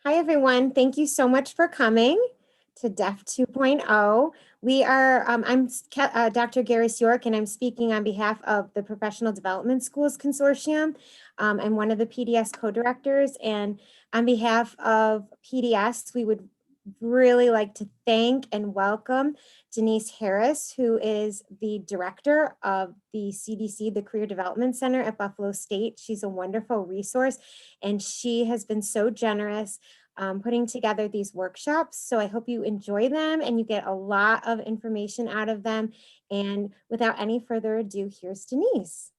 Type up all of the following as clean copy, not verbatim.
Hi, everyone. Thank you so much for coming to DEF 2.0. We are, Dr. Garris York, and I'm speaking on behalf of the Professional Development Schools Consortium. I'm one of the PDS co-directors, and on behalf of PDS, we would really like to thank and welcome Denise Harris, who is the director of the CDC, the Career Development Center at Buffalo State. She's a wonderful resource, and she has been so generous putting together these workshops. So I hope you enjoy them and you get a lot of information out of them. And without any further ado, here's Denise.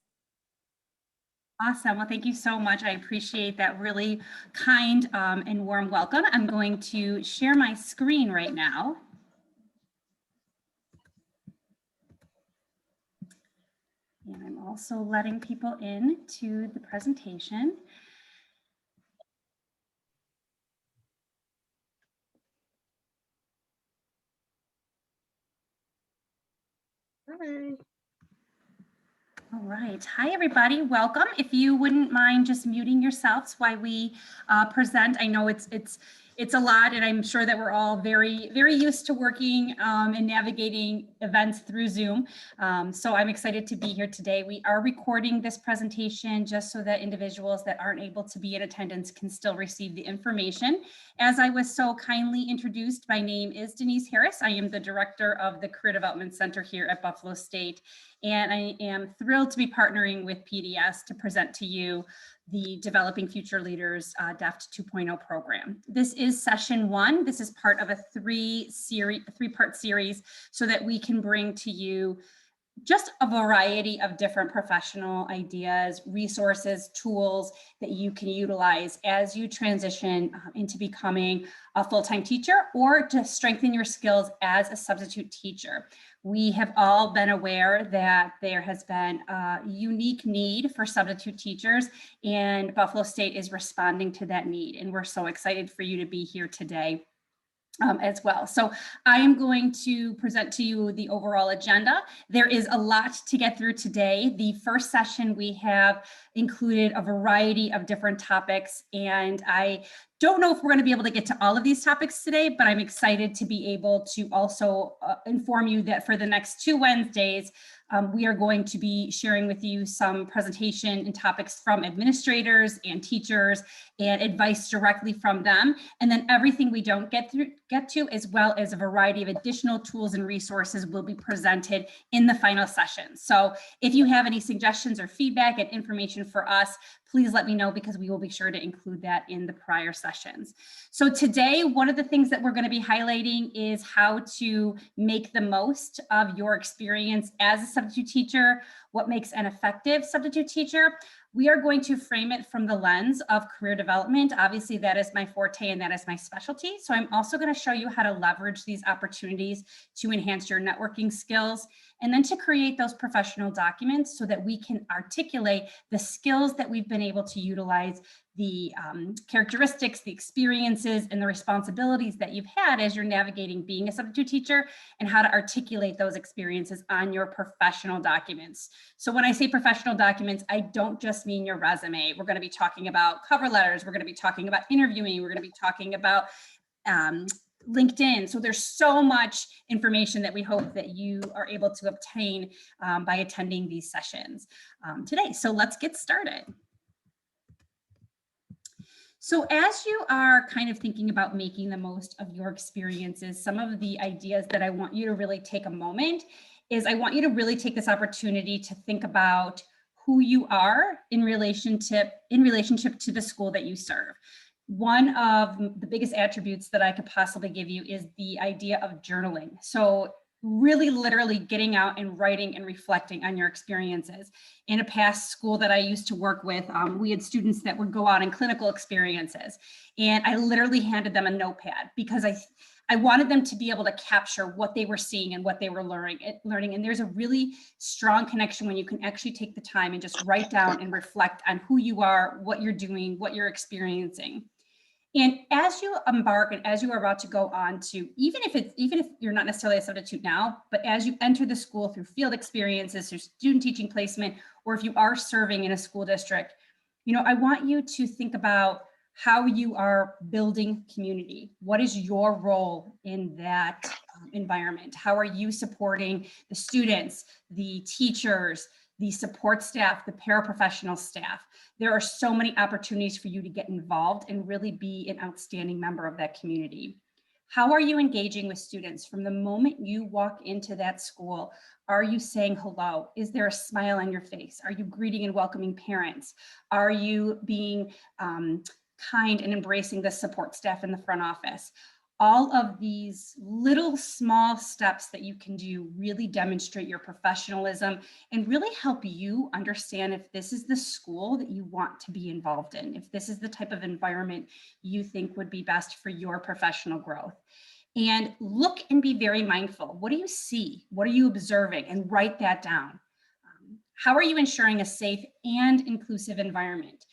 Awesome. Well, thank you so much. I appreciate that really kind and warm welcome. I'm going to share my screen right now. And I'm also letting people in to the presentation. Hi. All right. Hi, everybody. Welcome. If you wouldn't mind just muting yourselves while we present. I know it's a lot, and I'm sure that we're all very used to working and navigating events through Zoom. So I'm excited to be here today. We are recording this presentation just so that individuals that aren't able to be in attendance can still receive the information. As I was so kindly introduced, my name is Denise Harris. I am the director of the Career Development Center here at Buffalo State. And I am thrilled to be partnering with PDS to present to you the Developing Future Leaders DEFT 2.0 program. This is session 1. This is part of a three-part series so that we can bring to you just a variety of different professional ideas, resources, tools that you can utilize as you transition into becoming a full-time teacher or to strengthen your skills as a substitute teacher. We have all been aware that there has been a unique need for substitute teachers, and Buffalo State is responding to that need. And we're so excited for you to be here today as well. So I am going to present to you the overall agenda. There is a lot to get through today. The first session we have included a variety of different topics, and I don't know if we're going to be able to get to all of these topics today, but I'm excited to be able to also inform you that for the next 2 Wednesdays, we are going to be sharing with you some presentation and topics from administrators and teachers and advice directly from them. And then everything we don't get to, as well as a variety of additional tools and resources, will be presented in the final session. So if you have any suggestions or feedback and information for us, please let me know, because we will be sure to include that in the prior sessions. So today, one of the things that we're going to be highlighting is how to make the most of your experience as a substitute teacher, what makes an effective substitute teacher. We are going to frame it from the lens of career development. Obviously, that is my forte and that is my specialty. So I'm also going to show you how to leverage these opportunities to enhance your networking skills, and then to create those professional documents so that we can articulate the skills that we've been able to utilize, the characteristics, the experiences, and the responsibilities that you've had as you're navigating being a substitute teacher, and how to articulate those experiences on your professional documents. So when I say professional documents, I don't just mean your resume. We're going to be talking about cover letters. We're going to be talking about interviewing. We're going to be talking about LinkedIn. So there's so much information that we hope that you are able to obtain by attending these sessions today. So let's get started. So as you are kind of thinking about making the most of your experiences, some of the ideas that I want you to really take a moment is, I want you to really take this opportunity to think about who you are in relationship to the school that you serve. One of the biggest attributes that I could possibly give you is the idea of journaling. So really literally getting out and writing and reflecting on your experiences. In a past school that I used to work with, we had students that would go out in clinical experiences, and I literally handed them a notepad because I wanted them to be able to capture what they were seeing and what they were learning. And there's a really strong connection when you can actually take the time and just write down and reflect on who you are, what you're doing, what you're experiencing. And as you embark and as you are about to go on to, even if you're not necessarily a substitute now, but as you enter the school through field experiences, through student teaching placement, or if you are serving in a school district, I want you to think about how you are building community. What is your role in that environment? How are you supporting the students, the teachers, the support staff, the paraprofessional staff? There are so many opportunities for you to get involved and really be an outstanding member of that community. How are you engaging with students from the moment you walk into that school? Are you saying hello? Is there a smile on your face? Are you greeting and welcoming parents? Are you being kind and embracing the support staff in the front office? All of these little small steps that you can do really demonstrate your professionalism and really help you understand if this is the school that you want to be involved in, if this is the type of environment you think would be best for your professional growth. And look and be very mindful. What do you see? What are you observing? And write that down. How are you ensuring a safe and inclusive environment?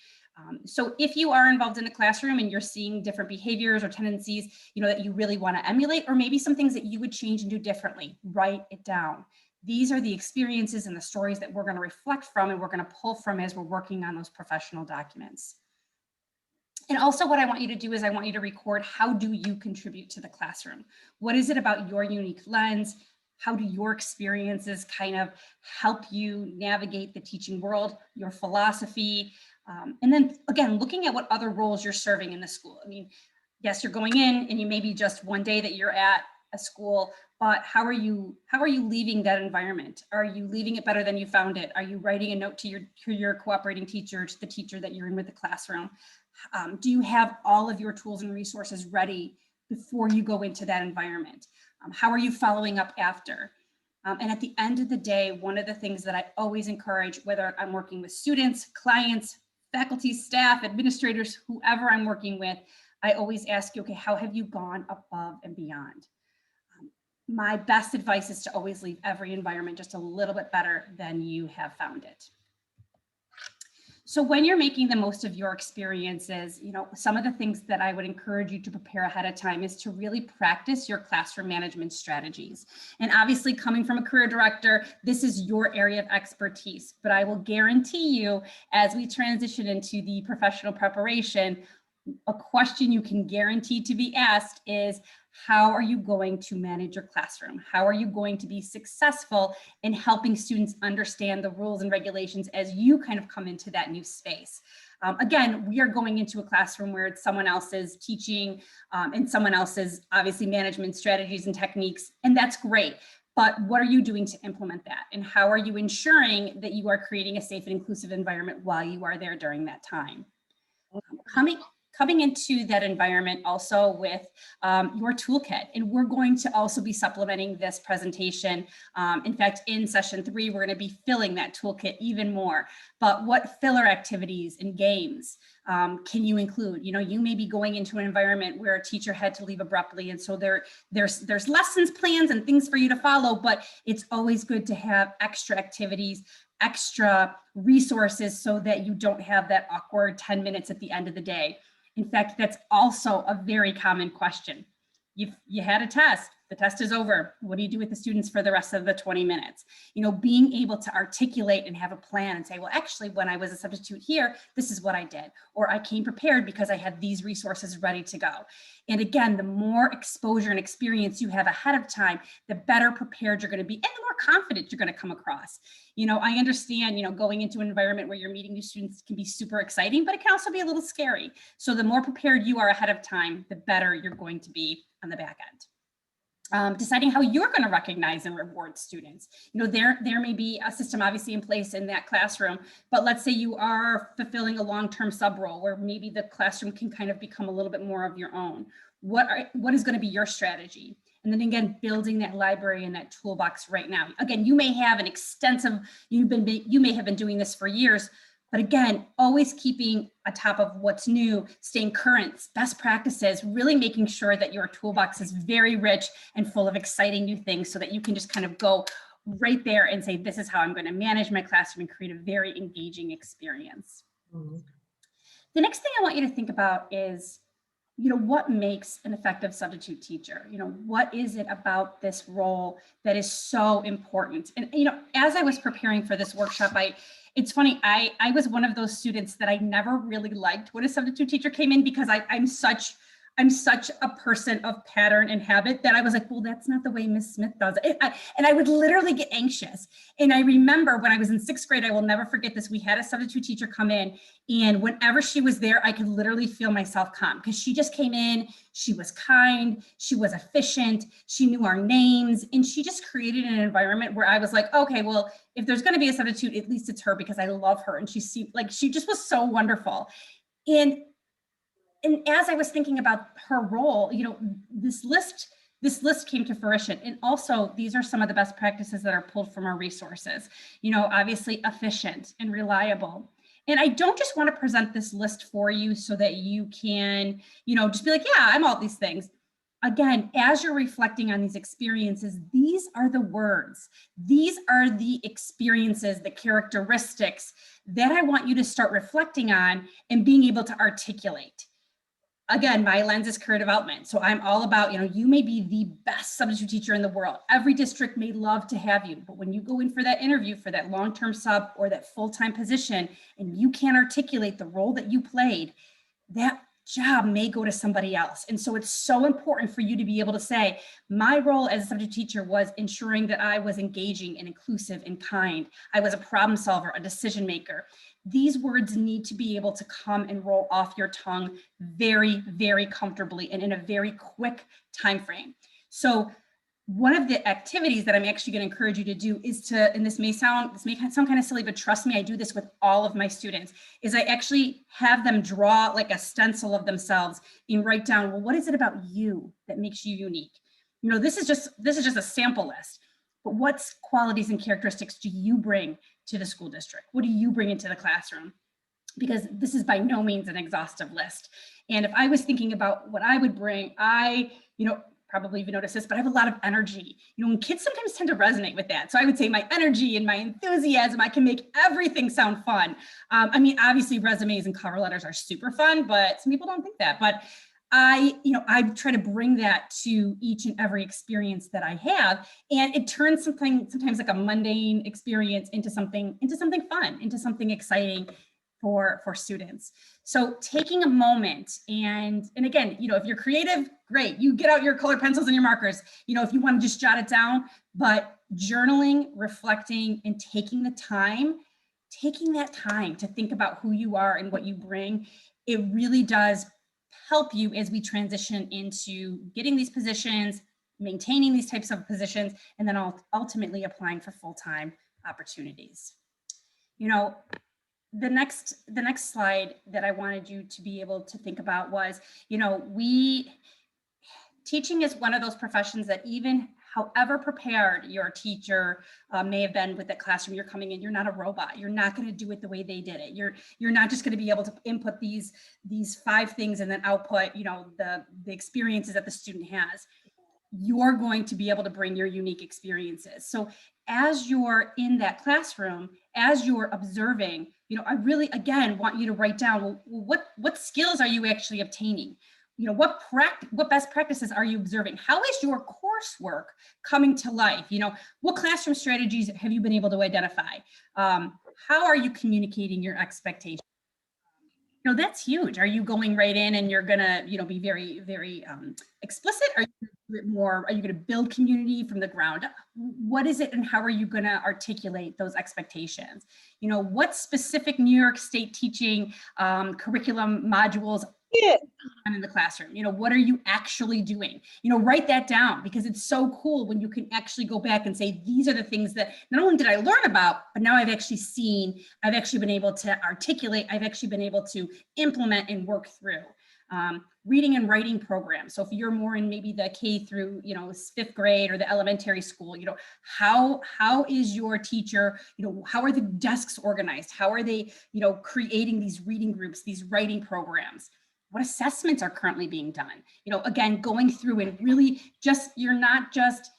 So if you are involved in a classroom and you're seeing different behaviors or tendencies, that you really want to emulate, or maybe some things that you would change and do differently, write it down. These are the experiences and the stories that we're going to reflect from and we're going to pull from as we're working on those professional documents. And also what I want you to do is I want you to record, how do you contribute to the classroom? What is it about your unique lens? How do your experiences kind of help you navigate the teaching world, your philosophy? And then again, looking at what other roles you're serving in the school. I mean, yes, you're going in and you maybe just one day that you're at a school, but how are you leaving that environment? Are you leaving it better than you found it? Are you writing a note to your cooperating teacher, to the teacher that you're in with the classroom? Do you have all of your tools and resources ready before you go into that environment? How are you following up after? And at the end of the day, one of the things that I always encourage, whether I'm working with students, clients, faculty, staff, administrators, whoever I'm working with, I always ask you, okay, how have you gone above and beyond? My best advice is to always leave every environment just a little bit better than you have found it. So when you're making the most of your experiences, some of the things that I would encourage you to prepare ahead of time is to really practice your classroom management strategies. And obviously, coming from a career director, this is your area of expertise, but I will guarantee you, as we transition into the professional preparation, a question you can guarantee to be asked is, how are you going to manage your classroom? How are you going to be successful in helping students understand the rules and regulations as you kind of come into that new space? Again, we are going into a classroom where it's someone else's teaching and someone else's, obviously, management strategies and techniques, and that's great. But what are you doing to implement that? And how are you ensuring that you are creating a safe and inclusive environment while you are there during that time? Coming into that environment also with your toolkit, and we're going to also be supplementing this presentation. In fact, in session 3, we're going to be filling that toolkit even more. But what filler activities and games can you include? You may be going into an environment where a teacher had to leave abruptly, and so there's lessons plans and things for you to follow, but it's always good to have extra activities, extra resources, so that you don't have that awkward 10 minutes at the end of the day. In fact, that's also a very common question. You had a test, the test is over. What do you do with the students for the rest of the 20 minutes? Being able to articulate and have a plan and say, well, actually, when I was a substitute here, this is what I did. Or I came prepared because I had these resources ready to go. And again, the more exposure and experience you have ahead of time, the better prepared you're going to be and the more confident you're going to come across. I understand, going into an environment where you're meeting new students can be super exciting, but it can also be a little scary. So the more prepared you are ahead of time, the better you're going to be on the back end. Deciding how you're going to recognize and reward students. There may be a system obviously in place in that classroom, but let's say you are fulfilling a long-term sub role where maybe the classroom can kind of become a little bit more of your own. What is going to be your strategy? And then again, building that library and that toolbox right now. Again, you may have an extensive, you may have been doing this for years, but again, always keeping on top of what's new, staying current, best practices, really making sure that your toolbox is very rich and full of exciting new things so that you can just kind of go right there and say, this is how I'm going to manage my classroom and create a very engaging experience. Mm-hmm. The next thing I want you to think about is, what makes an effective substitute teacher? What is it about this role that is so important? And, as I was preparing for this workshop, It's funny, I was one of those students that I never really liked when a substitute teacher came in, because I'm such a person of pattern and habit that I was like, well, that's not the way Miss Smith does it. And I would literally get anxious. And I remember when I was in 6th grade, I will never forget this. We had a substitute teacher come in, and whenever she was there, I could literally feel myself calm, because she just came in, she was kind, she was efficient, she knew our names, and she just created an environment where I was like, okay, well, if there's going to be a substitute, at least it's her, because I love her. And she seemed like she just was so wonderful. And as I was thinking about her role, this list came to fruition. And also, these are some of the best practices that are pulled from our resources, obviously efficient and reliable. And I don't just want to present this list for you so that you can, just be like, yeah, I'm all these things. Again, as you're reflecting on these experiences, these are the words, these are the experiences, the characteristics that I want you to start reflecting on and being able to articulate. Again, my lens is career development. So I'm all about, you may be the best substitute teacher in the world. Every district may love to have you, but when you go in for that interview for that long-term sub or that full-time position, and you can't articulate the role that you played, that job may go to somebody else. And so it's so important for you to be able to say, my role as a substitute teacher was ensuring that I was engaging and inclusive and kind. I was a problem solver, a decision maker. These words need to be able to come and roll off your tongue very, very comfortably and in a very quick time frame. So one of the activities that I'm actually going to encourage you to do is to, and this may sound kind of silly, but trust me, I do this with all of my students, is I actually have them draw like a stencil of themselves and write down, well, what is it about you that makes you unique? This is just a sample list, but what qualities and characteristics do you bring to the school district? What do you bring into the classroom? Because this is by no means an exhaustive list. And if I was thinking about what I would bring, probably even notice this, but I have a lot of energy. And kids sometimes tend to resonate with that. So I would say my energy and my enthusiasm, I can make everything sound fun. Obviously resumes and cover letters are super fun, but some people don't think that. But I try to bring that to each and every experience that I have, and it turns sometimes like a mundane experience into something fun, into something exciting for students. So taking a moment and again, if you're creative, great. You get out your colored pencils and your markers, if you want to just jot it down, but journaling, reflecting, and taking that time to think about who you are and what you bring, it really does help you as we transition into getting these positions, maintaining these types of positions, and then ultimately applying for full-time opportunities. The next slide that I wanted you to be able to think about was, teaching is one of those professions that even however prepared your teacher may have been with that classroom you're coming in, you're not a robot. You're not going to do it the way they did it. You're not just going to be able to input these 5 things and then output, the experiences that the student has. You're going to be able to bring your unique experiences. So as you're in that classroom, as you're observing, I really, again, want you to write down, well, what skills are you actually obtaining? What best practices are you observing? How is your coursework coming to life? What classroom strategies have you been able to identify? How are you communicating your expectations? That's huge. Are you going right in and you're gonna, be very, very explicit? Are you gonna do it more? Are you gonna build community from the ground up? What is it and how are you gonna articulate those expectations? What specific New York State teaching curriculum modules in the classroom? What are you actually doing? Write that down, because it's so cool when you can actually go back and say, these are the things that not only did I learn about, but now I've actually seen, I've actually been able to articulate, I've actually been able to implement and work through. Reading and writing programs. So if you're more in maybe the K through, 5th grade or the elementary school, how is your teacher, how are the desks organized? How are they, creating these reading groups, these writing programs? What assessments are currently being done? Again, going through and really you're not just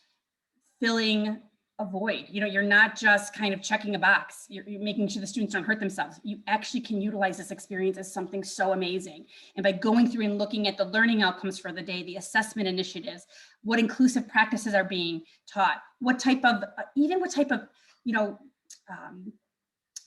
filling a void. You're not just kind of checking a box. You're making sure the students don't hurt themselves. You actually can utilize this experience as something so amazing. And by going through and looking at the learning outcomes for the day, the assessment initiatives, what inclusive practices are being taught, what type of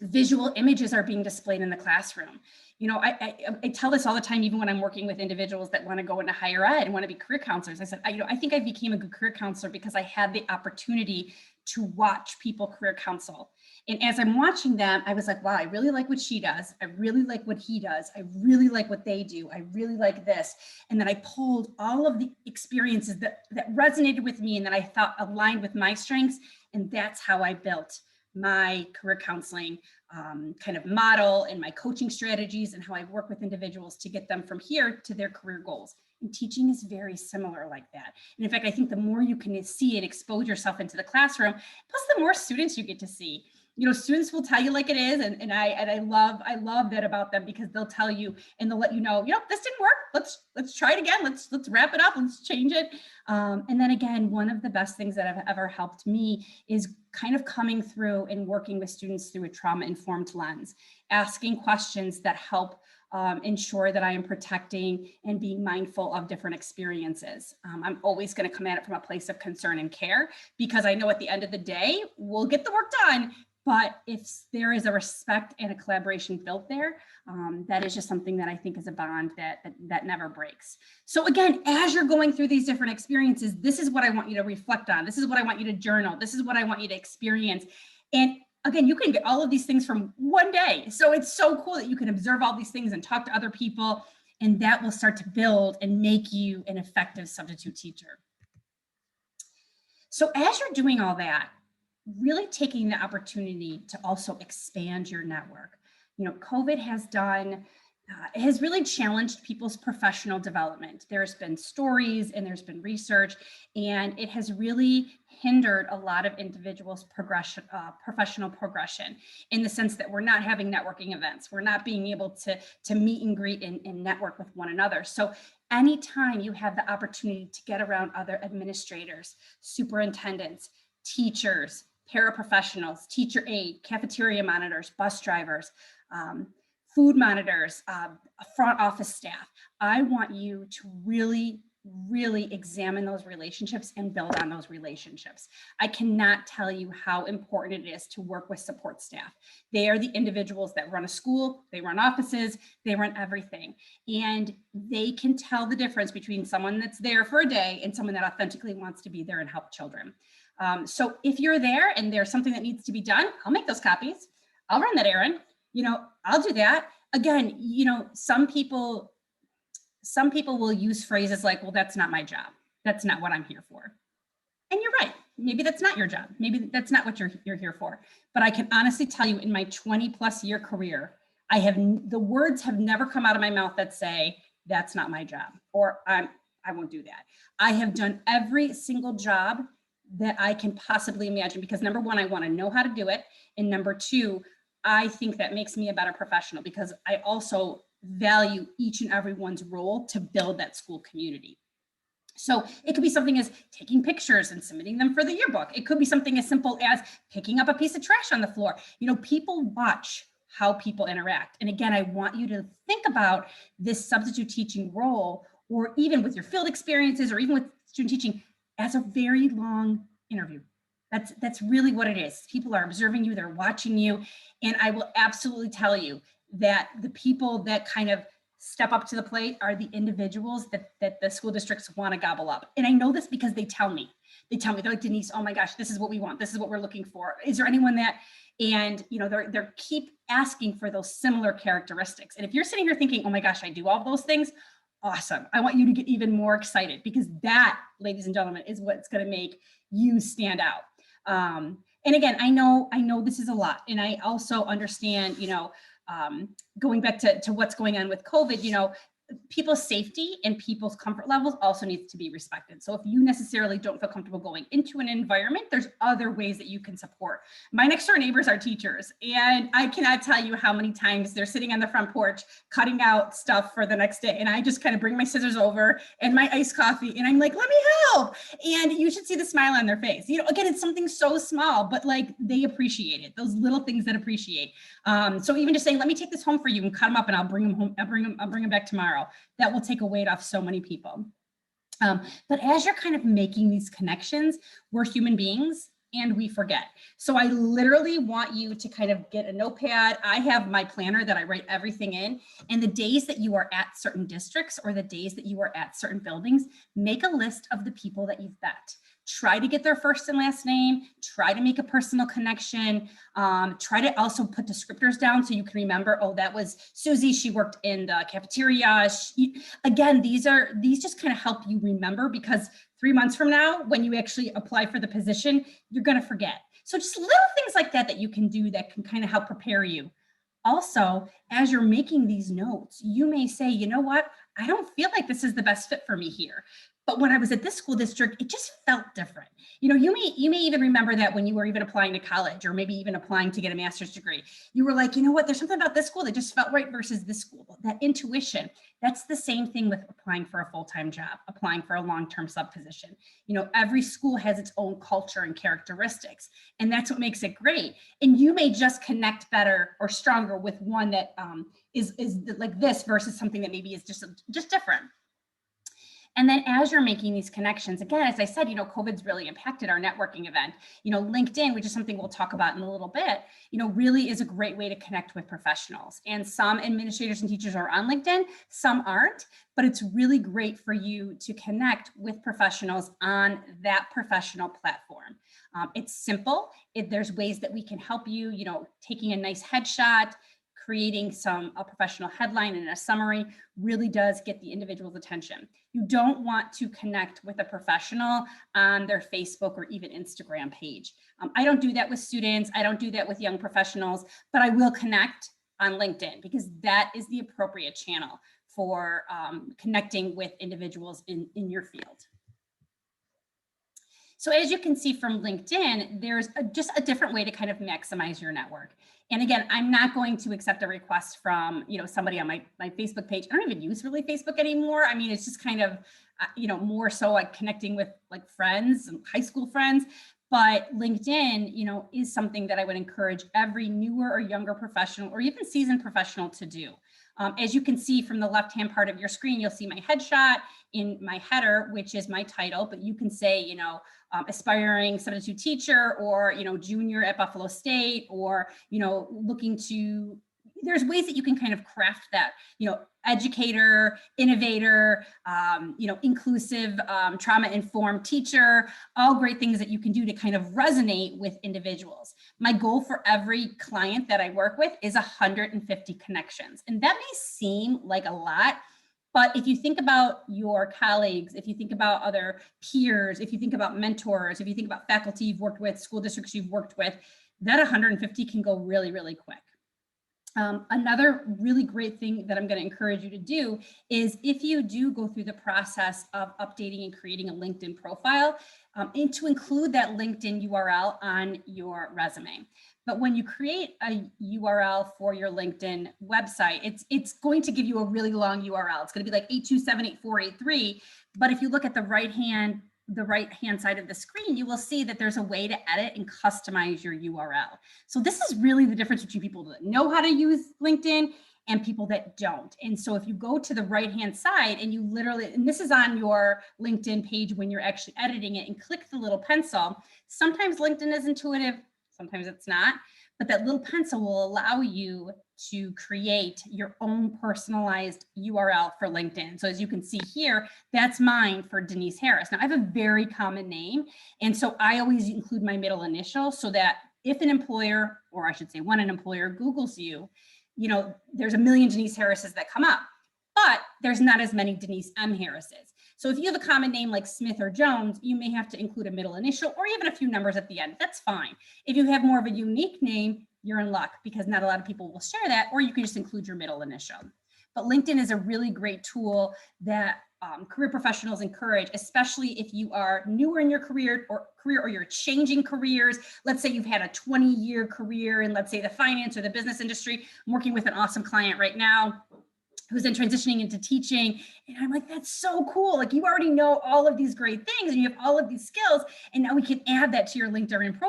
visual images are being displayed in the classroom. You know, I tell this all the time, even when I'm working with individuals that want to go into higher ed and want to be career counselors. I said, I think I became a good career counselor because I had the opportunity to watch people career counsel. And as I'm watching them, I was like, wow, I really like what she does. I really like what he does. I really like what they do. I really like this. And then I pulled all of the experiences that resonated with me and that I thought aligned with my strengths. And that's how I built my career counseling kind of model and my coaching strategies and how I work with individuals to get them from here to their career goals. And teaching is very similar like that. And in fact, I think the more you can see and expose yourself into the classroom, plus the more students you get to see. You know, students will tell you like it is, and I love that about them, because they'll tell you and they'll let you know, this didn't work. Let's try it again. Let's wrap it up. Let's change it. And then again, one of the best things that have ever helped me is kind of coming through and working with students through a trauma-informed lens, asking questions that help ensure that I am protecting and being mindful of different experiences. I'm always going to come at it from a place of concern and care, because I know at the end of the day, we'll get the work done. But if there is a respect and a collaboration built there, that is just something that I think is a bond that never breaks. So again, as you're going through these different experiences, this is what I want you to reflect on. This is what I want you to journal. This is what I want you to experience. And again, you can get all of these things from one day. So it's so cool that you can observe all these things and talk to other people, and that will start to build and make you an effective substitute teacher. So as you're doing all that, really taking the opportunity to also expand your network. You know, COVID has really challenged people's professional development. There's been stories and there's been research, and it has really hindered a lot of individuals' professional progression, in the sense that we're not having networking events. We're not being able to meet and greet and network with one another. So anytime you have the opportunity to get around other administrators, superintendents, teachers, paraprofessionals, teacher aide, cafeteria monitors, bus drivers, food monitors, front office staff, I want you to really examine those relationships and build on those relationships. I cannot tell you how important it is to work with support staff. They are the individuals that run a school, they run offices, they run everything. And they can tell the difference between someone that's there for a day and someone that authentically wants to be there and help children. So if you're there and there's something that needs to be done, I'll make those copies. I'll run that errand. I'll do that. Again, some people will use phrases like, well, that's not my job. That's not what I'm here for. And you're right. Maybe that's not your job. Maybe that's not what you're here for. But I can honestly tell you, in my 20+ year career, the words have never come out of my mouth that say, that's not my job, or I won't do that. I have done every single job that I can possibly imagine, because number one, I want to know how to do it. And number two, I think that makes me a better professional, because I also value each and everyone's role to build that school community. So it could be something as taking pictures and submitting them for the yearbook. It could be something as simple as picking up a piece of trash on the floor. People watch how people interact. And again, I want you to think about this substitute teaching role, or even with your field experiences, or even with student teaching, as a very long interview. That's really what it is. People are observing you, they're watching you. And I will absolutely tell you that the people that kind of step up to the plate are the individuals that the school districts want to gobble up. And I know this because they tell me, they're like, Denise, oh my gosh, this is what we want. This is what we're looking for. Is there anyone that, and they're keep asking for those similar characteristics. And if you're sitting here thinking, oh my gosh, I do all of those things, awesome. I want you to get even more excited, because that, ladies and gentlemen, is what's going to make you stand out. And again, I know this is a lot. And I also understand, going back to what's going on with COVID, people's safety and people's comfort levels also needs to be respected. So if you necessarily don't feel comfortable going into an environment, there's other ways that you can support. My next door neighbors are teachers, and I cannot tell you how many times they're sitting on the front porch cutting out stuff for the next day. And I just kind of bring my scissors over and my iced coffee, and I'm like, let me help. And you should see the smile on their face. Again, it's something so small, but like, they appreciate it. Those little things that appreciate. So even just saying, let me take this home for you and cut them up, and I'll bring them home. I'll bring them back tomorrow. That will take a weight off so many people. But as you're kind of making these connections, we're human beings, and we forget. So I literally want you to kind of get a notepad. I have my planner that I write everything in, and the days that you are at certain districts or the days that you are at certain buildings, make a list of the people that you've met. Try to get their first and last name, try to make a personal connection, try to also put descriptors down so you can remember, oh, that was Susie, she worked in the cafeteria. Again, these just kind of help you remember, because 3 months from now, when you actually apply for the position, you're gonna forget. So just little things like that that you can do that can kind of help prepare you. Also, as you're making these notes, you may say, you know what, I don't feel like this is the best fit for me here. But when I was at this school district, it just felt different. You know, you may even remember that when you were even applying to college, or maybe even applying to get a master's degree, you were like, you know what, there's something about this school that just felt right versus this school. That intuition, that's the same thing with applying for a full-time job, applying for a long-term sub position. You know, every school has its own culture and characteristics, and that's what makes it great. And you may just connect better or stronger with one that is like this versus something that maybe is just different. And then as you're making these connections, again, as I said, you know, COVID's really impacted our networking event. You know, LinkedIn, which is something we'll talk about in a little bit, you know, really is a great way to connect with professionals. And some administrators and teachers are on LinkedIn, some aren't, but it's really great for you to connect with professionals on that professional platform. It's simple. There's ways that we can help you, you know, taking a nice headshot, creating a professional headline and a summary really does get the individual's attention. You don't want to connect with a professional on their Facebook or even Instagram page. I don't do that with students. I don't do that with young professionals, but I will connect on LinkedIn because that is the appropriate channel for connecting with individuals in your field. So as you can see from LinkedIn, there's just a different way to kind of maximize your network. And again, I'm not going to accept a request from, you know, somebody on my Facebook page. I don't even use really Facebook anymore. I mean, it's just kind of, you know, more so like connecting with like friends and high school friends. But LinkedIn, you know, is something that I would encourage every newer or younger professional or even seasoned professional to do. As you can see from the left-hand part of your screen, you'll see my headshot in my header, which is my title, but you can say, you know, aspiring substitute teacher, or, you know, junior at Buffalo State, or, you know, looking to, there's ways that you can kind of craft that, you know, educator, innovator, you know, inclusive, trauma-informed teacher, all great things that you can do to kind of resonate with individuals. My goal for every client that I work with is 150 connections. And that may seem like a lot, but if you think about your colleagues, if you think about other peers, if you think about mentors, if you think about faculty you've worked with, school districts you've worked with, that 150 can go really, really quick. Another really great thing that I'm going to encourage you to do is, if you do go through the process of updating and creating a LinkedIn profile, and to include that LinkedIn URL on your resume. But when you create a URL for your LinkedIn website, it's going to give you a really long URL. It's going to be like 8278483. But if you look at the right hand side of the screen, you will see that there's a way to edit and customize your URL. So this is really the difference between people that know how to use LinkedIn and people that don't. And so if you go to the right-hand side and you literally, and this is on your LinkedIn page when you're actually editing it, and click the little pencil, sometimes LinkedIn is intuitive, sometimes it's not, but that little pencil will allow you to create your own personalized URL for LinkedIn. So as you can see here, that's mine for Denise Harris. Now I have a very common name, and so I always include my middle initial so that if an employer, or I should say when an employer Googles you, you know, there's a million Denise Harrises that come up, but there's not as many Denise M. Harrises. So if you have a common name like Smith or Jones, you may have to include a middle initial or even a few numbers at the end. That's fine. If you have more of a unique name, you're in luck, because not a lot of people will share that, or you can just include your middle initial. But LinkedIn is a really great tool that career professionals encourage, especially if you are newer in your career or you're changing careers. Let's say you've had a 20-year career in, let's say, the finance or the business industry. I'm working with an awesome client right now who's then transitioning into teaching. And I'm like, that's so cool. Like, you already know all of these great things and you have all of these skills. And now we can add that to your LinkedIn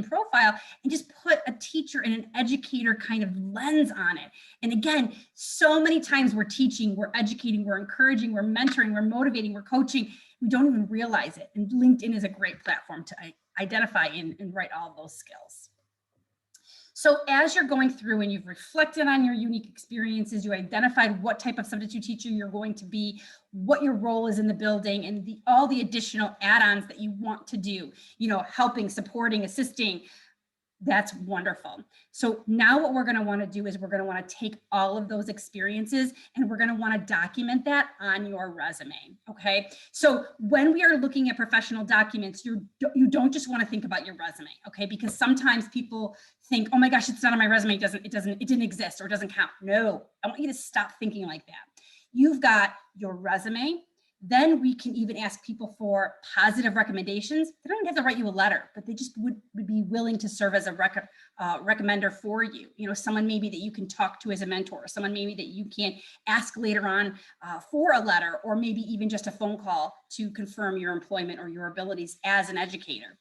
profile and just put a teacher and an educator kind of lens on it. And again, so many times we're teaching, we're educating, we're encouraging, we're mentoring, we're motivating, we're coaching. We don't even realize it. And LinkedIn is a great platform identify and write all of those skills. So as you're going through and you've reflected on your unique experiences, you identified what type of substitute teacher you're going to be, what your role is in the building, and all the additional add-ons that you want to do, helping, supporting, assisting. That's wonderful. So now what we're going to want to do is we're going to want to take all of those experiences and we're going to want to document that on your resume. Okay. So when we are looking at professional documents, you don't just want to think about your resume. Okay. Because sometimes people think, oh my gosh, it's not on my resume. It didn't exist or it doesn't count. No, I want you to stop thinking like that. You've got your resume. Then we can even ask people for positive recommendations. They don't even have to write you a letter, but they just would be willing to serve as a recommender for you. Someone maybe that you can talk to as a mentor, someone maybe that you can ask later on for a letter, or maybe even just a phone call to confirm your employment or your abilities as an educator.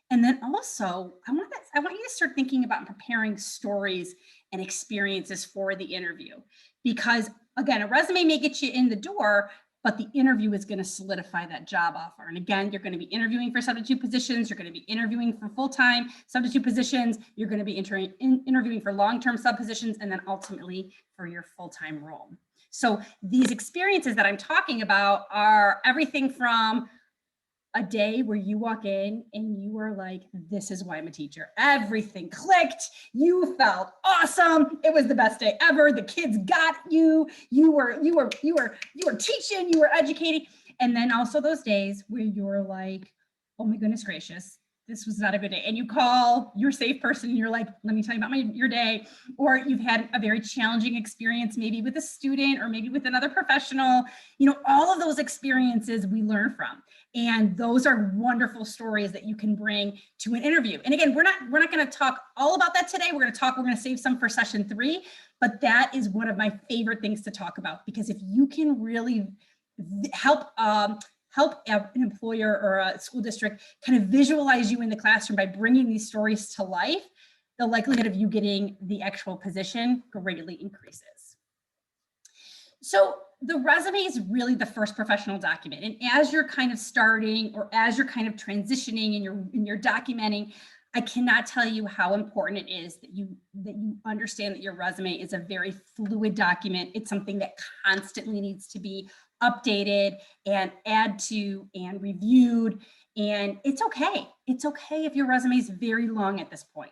And then also, I want you to start thinking about preparing stories and experiences for the interview. Because again, a resume may get you in the door, but the interview is going to solidify that job offer. And again, you're going to be interviewing for substitute positions. You're going to be interviewing for full-time substitute positions. You're going to be interviewing for long-term sub positions, and then ultimately for your full-time role. So these experiences that I'm talking about are everything from a day where you walk in and you are like, this is why I'm a teacher. Everything clicked. You felt awesome. It was the best day ever. The kids got you. You were teaching, you were educating. And then also those days where you're like, oh my goodness gracious, this was not a good day. And you call your safe person and you're like, let me tell you about your day. Or you've had a very challenging experience, maybe with a student or maybe with another professional. All of those experiences we learn from. And those are wonderful stories that you can bring to an interview. And again, we're not going to talk all about that today. We're going to save some for session 3, but that is one of my favorite things to talk about, because if you can really help an employer or a school district kind of visualize you in the classroom by bringing these stories to life, the likelihood of you getting the actual position greatly increases. So the resume is really the first professional document. And as you're kind of starting, or as you're kind of transitioning and you're documenting, I cannot tell you how important it is that you understand that your resume is a very fluid document. It's something that constantly needs to be updated and add to and reviewed. And it's okay. It's okay if your resume is very long at this point.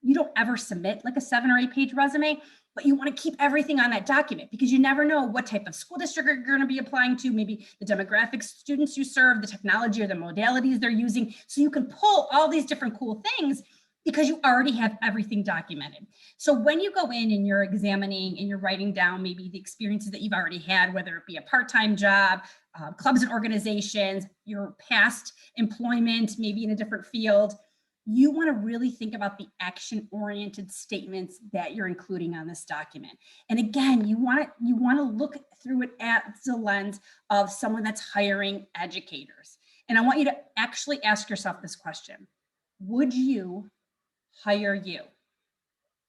You don't ever submit like a 7 or 8 page resume, but you want to keep everything on that document, because you never know what type of school district you're going to be applying to, maybe the demographic students you serve, the technology or the modalities they're using. So you can pull all these different cool things because you already have everything documented. So when you go in and you're examining and you're writing down maybe the experiences that you've already had, whether it be a part-time job, clubs and organizations, your past employment, maybe in a different field, you want to really think about the action-oriented statements that you're including on this document. And again, you want to look through it at the lens of someone that's hiring educators. And I want you to actually ask yourself this question: would you hire you?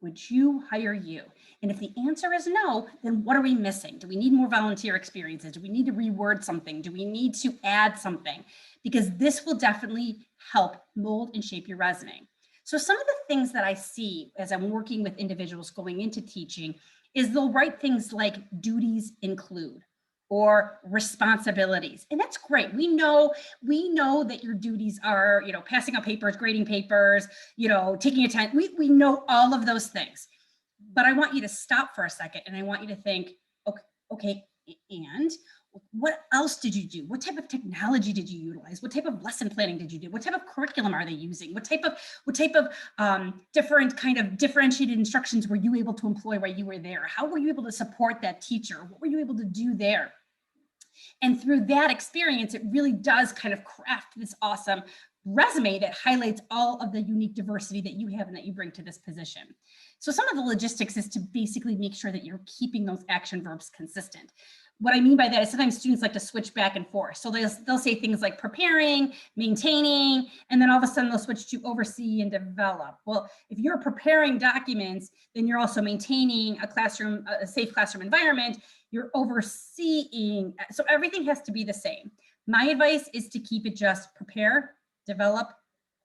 Would you hire you? And if the answer is no, then what are we missing? Do we need more volunteer experiences? Do we need to reword something? Do we need to add something? Because this will definitely help mold and shape your resume. So some of the things that I see as I'm working with individuals going into teaching is they'll write things like duties include or responsibilities. And that's great. We know that your duties are, passing out papers, grading papers, taking attendance. We know all of those things. But I want you to stop for a second and I want you to think, okay, and what else did you do? What type of technology did you utilize? What type of lesson planning did you do? What type of curriculum are they using? What type of different kind of differentiated instructions were you able to employ while you were there? How were you able to support that teacher? What were you able to do there? And through that experience, it really does kind of craft this awesome resume that highlights all of the unique diversity that you have and that you bring to this position. So some of the logistics is to basically make sure that you're keeping those action verbs consistent. What I mean by that is sometimes students like to switch back and forth. So they'll say things like preparing, maintaining, and then all of a sudden they'll switch to oversee and develop. Well, if you're preparing documents, then you're also maintaining a safe classroom environment. You're overseeing. So everything has to be the same. My advice is to keep it just prepare, develop,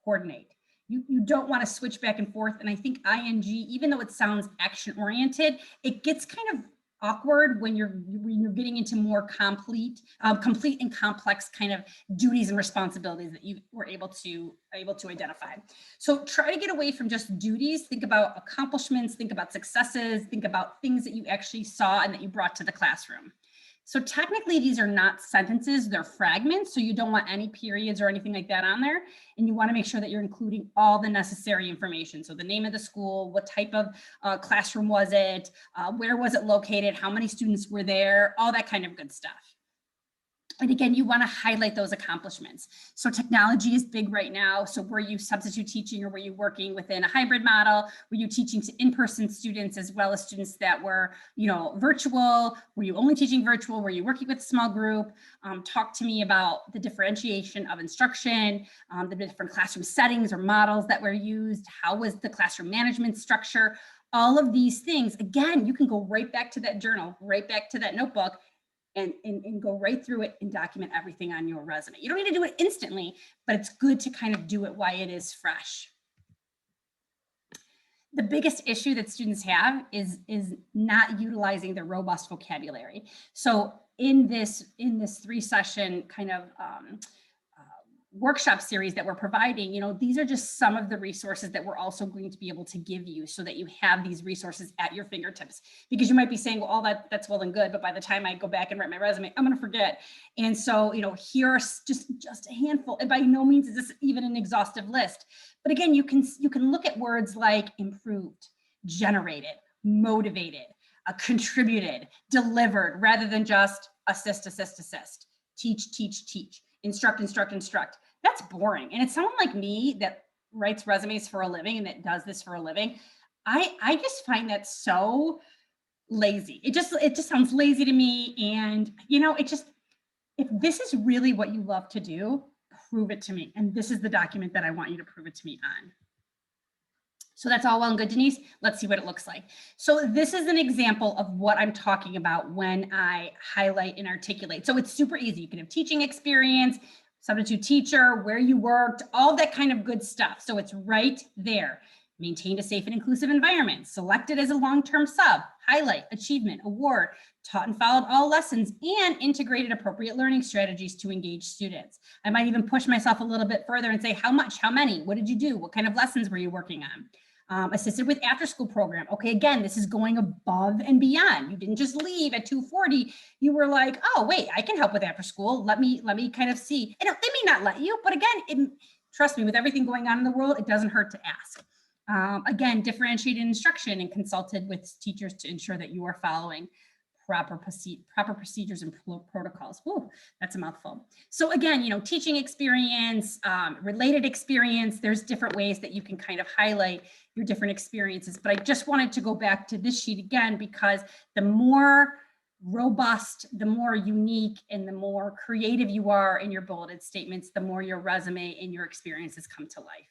coordinate. You don't want to switch back and forth. And I think ing, even though it sounds action oriented, it gets kind of awkward when you're getting into more complete and complex kind of duties and responsibilities that you were able to identify. So try to get away from just duties. Think about accomplishments, think about successes, think about things that you actually saw and that you brought to the classroom. So technically these are not sentences, they're fragments. So you don't want any periods or anything like that on there. And you want to make sure that you're including all the necessary information. So the name of the school, what type of classroom was it, where was it located, how many students were there, all that kind of good stuff. And again, you want to highlight those accomplishments. So technology is big right now. So were you substitute teaching or were you working within a hybrid model? Were you teaching to in-person students as well as students that were, virtual? Were you only teaching virtual? Were you working with a small group? Talk to me about the differentiation of instruction, the different classroom settings or models that were used. How was the classroom management structure? All of these things, again, you can go right back to that journal, right back to that notebook, and go right through it and document everything on your resume. You don't need to do it instantly, but it's good to kind of do it while it is fresh. The biggest issue that students have is not utilizing their robust vocabulary. So in this 3-session kind of workshop series that we're providing, these are just some of the resources that we're also going to be able to give you so that you have these resources at your fingertips, because you might be saying, well, all that's well and good, but by the time I go back and write my resume, I'm going to forget. And so, here are just a handful, and by no means is this even an exhaustive list. But again, you can look at words like improved, generated, motivated, contributed, delivered, rather than just assist, teach, instruct. That's boring. And it's someone like me that writes resumes for a living and that does this for a living. I just find that so lazy. It just sounds lazy to me. And if this is really what you love to do, prove it to me. And this is the document that I want you to prove it to me on. So that's all well and good, Denise. Let's see what it looks like. So this is an example of what I'm talking about when I highlight and articulate. So it's super easy. You can have teaching experience, substitute teacher, where you worked, all that kind of good stuff. So it's right there. Maintained a safe and inclusive environment, selected as a long-term sub, highlight, achievement, award, taught and followed all lessons, and integrated appropriate learning strategies to engage students. I might even push myself a little bit further and say, how much, how many, what did you do? What kind of lessons were you working on? Assisted with after school program. Okay, again, this is going above and beyond. You didn't just leave at 2:40. You were like, oh, wait, I can help with after school. Let me kind of see. And they may not let you, but again, trust me, with everything going on in the world, it doesn't hurt to ask. Again, differentiated instruction and consulted with teachers to ensure that you are following proper procedures and protocols. Whew, that's a mouthful. So again, teaching experience, related experience, there's different ways that you can kind of highlight your different experiences. But I just wanted to go back to this sheet again, because the more robust, the more unique, and the more creative you are in your bulleted statements, the more your resume and your experiences come to life.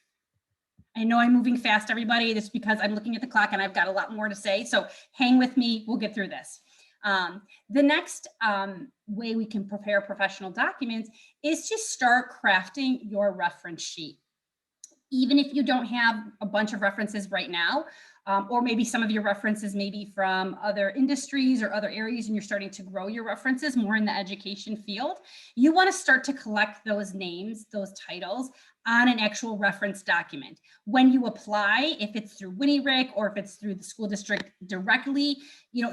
I know I'm moving fast, everybody. That's because I'm looking at the clock and I've got a lot more to say. So hang with me, we'll get through this. The next way we can prepare professional documents is to start crafting your reference sheet. Even if you don't have a bunch of references right now, or maybe some of your references may be from other industries or other areas and you're starting to grow your references more in the education field, you want to start to collect those names, those titles on an actual reference document. When you apply, if it's through WinnieRick or if it's through the school district directly,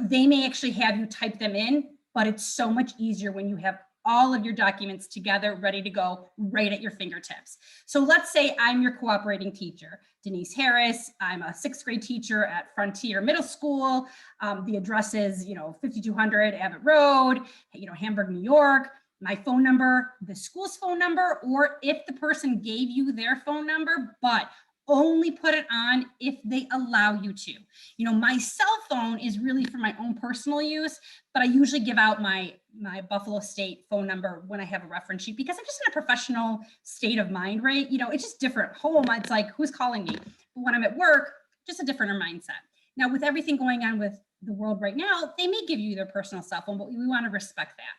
they may actually have you type them in, but it's so much easier when you have all of your documents together, ready to go right at your fingertips. So let's say I'm your cooperating teacher, Denise Harris. I'm a 6th grade teacher at Frontier Middle School. The address is, 5200 Abbott Road, Hamburg, New York. My phone number, the school's phone number, or if the person gave you their phone number, but only put it on if they allow you to. My cell phone is really for my own personal use, but I usually give out my Buffalo State phone number when I have a reference sheet, because I'm just in a professional state of mind, right? It's just different. Home, it's like, who's calling me? But when I'm at work, just a different mindset. Now, with everything going on with the world right now, they may give you their personal cell phone, but we want to respect that.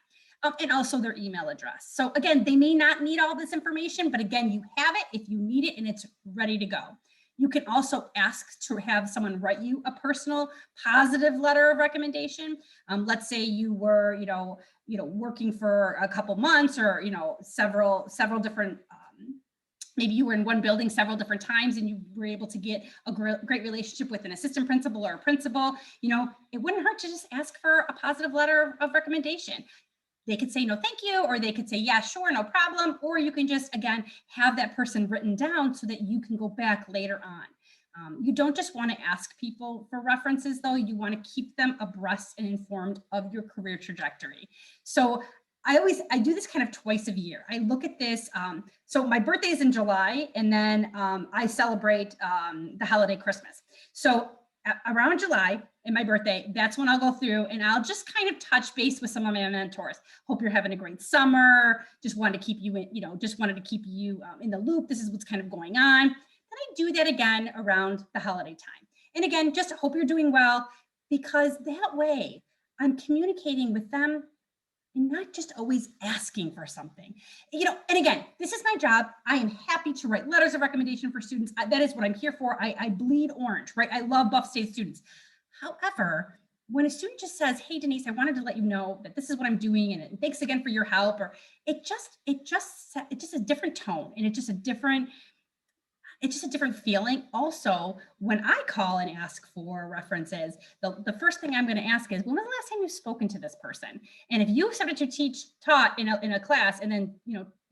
and also their email address. So again, they may not need all this information, but again, you have it if you need it and it's ready to go. You can also ask to have someone write you a personal positive letter of recommendation. Let's say you were, working for a couple months or, several different, maybe you were in one building several different times and you were able to get a great relationship with an assistant principal or a principal. It wouldn't hurt to just ask for a positive letter of recommendation. They could say no, thank you, or they could say, yeah, sure, no problem. Or you can just, again, have that person written down so that you can go back later on. You don't just want to ask people for references, though. You want to keep them abreast and informed of your career trajectory. So I do this kind of twice a year. I look at this. So my birthday is in July, and then I celebrate the holiday Christmas. So around July and my birthday, that's when I'll go through and I'll just kind of touch base with some of my mentors. Hope you're having a great summer. Just wanted to keep you in the loop. This is what's kind of going on. Then I do that again around the holiday time. And again, just hope you're doing well, because that way I'm communicating with them and not just always asking for something. And again, this is my job. I am happy to write letters of recommendation for students. That is what I'm here for. I bleed orange, right? I love Buff State students. However, when a student just says, hey, Denise, I wanted to let you know that this is what I'm doing, and thanks again for your help, or it's just a different tone, and it's just a different feeling. Also, when I call and ask for references, the first thing I'm going to ask is, when was the last time you've spoken to this person? And if you taught in a class, and then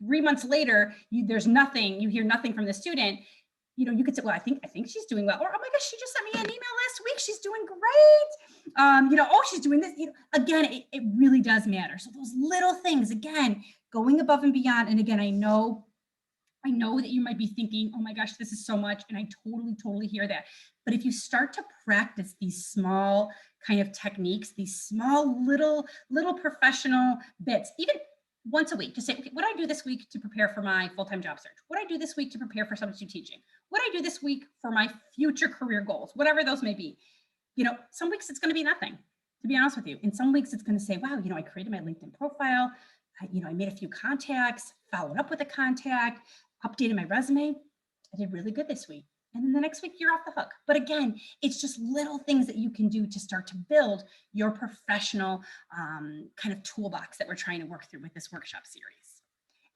3 months later there's nothing, you hear nothing from the student, you could say, well, I think she's doing well, or oh my gosh, she just sent me an email last week, she's doing great. Oh, she's doing this. Again, it really does matter. So those little things, again, going above and beyond. And again, I know that you might be thinking, oh my gosh, this is so much. And I totally hear that. But if you start to practice these small kind of techniques, these small little professional bits, even once a week, just say, okay, what do I do this week to prepare for my full-time job search? What do I do this week to prepare for substitute teaching? What do I do this week for my future career goals? Whatever those may be. Some weeks it's going to be nothing, to be honest with you. And some weeks it's going to say, wow, I created my LinkedIn profile. I made a few contacts, followed up with a contact, updated my resume. I did really good this week. And then the next week you're off the hook. But again, it's just little things that you can do to start to build your professional kind of toolbox that we're trying to work through with this workshop series.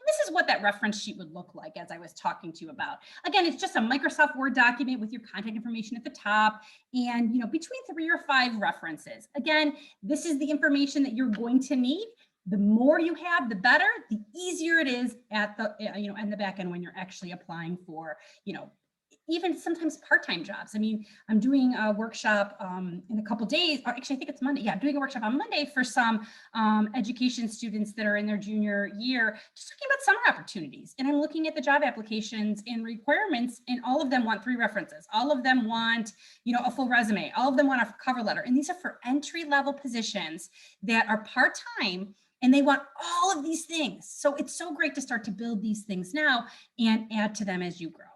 And this is what that reference sheet would look like, as I was talking to you about. Again, it's just a Microsoft Word document with your contact information at the top, and between 3 or 5 references. Again, this is the information that you're going to need. The more you have, the better. The easier it is at the in the back end when you're actually applying for even sometimes part-time jobs. I mean, I'm doing a workshop in a couple days, or actually I think it's Monday. Yeah, I'm doing a workshop on Monday for some education students that are in their junior year, just talking about summer opportunities. And I'm looking at the job applications and requirements, and all of them want 3 references. All of them want, a full resume. All of them want a cover letter. And these are for entry-level positions that are part-time, and they want all of these things. So it's so great to start to build these things now and add to them as you grow.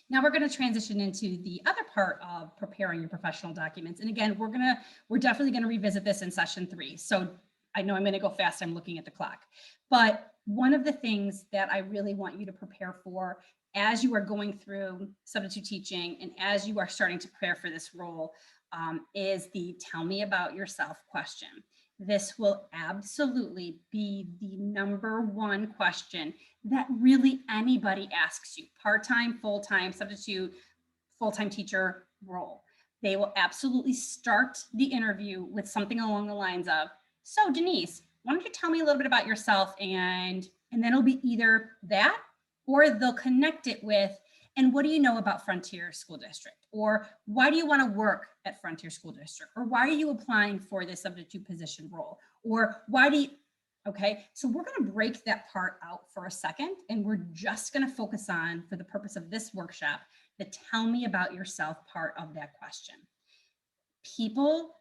Now we're going to transition into the other part of preparing your professional documents. And again, we're definitely going to revisit this in session 3. So I know I'm going to go fast. I'm looking at the clock. But one of the things that I really want you to prepare for as you are going through substitute teaching and as you are starting to prepare for this role is the tell me about yourself question. This will absolutely be the #1 question that really anybody asks you, part-time, full-time, substitute, full-time teacher role. They will absolutely start the interview with something along the lines of, so Denise, why don't you tell me a little bit about yourself? And then it'll be either that, or they'll connect it with, and what do you know about Frontier School District? Or why do you want to work at Frontier School District? Or why are you applying for this substitute position role? Or why do you, okay? So we're going to break that part out for a second, and we're just going to focus on, for the purpose of this workshop, the tell me about yourself part of that question. People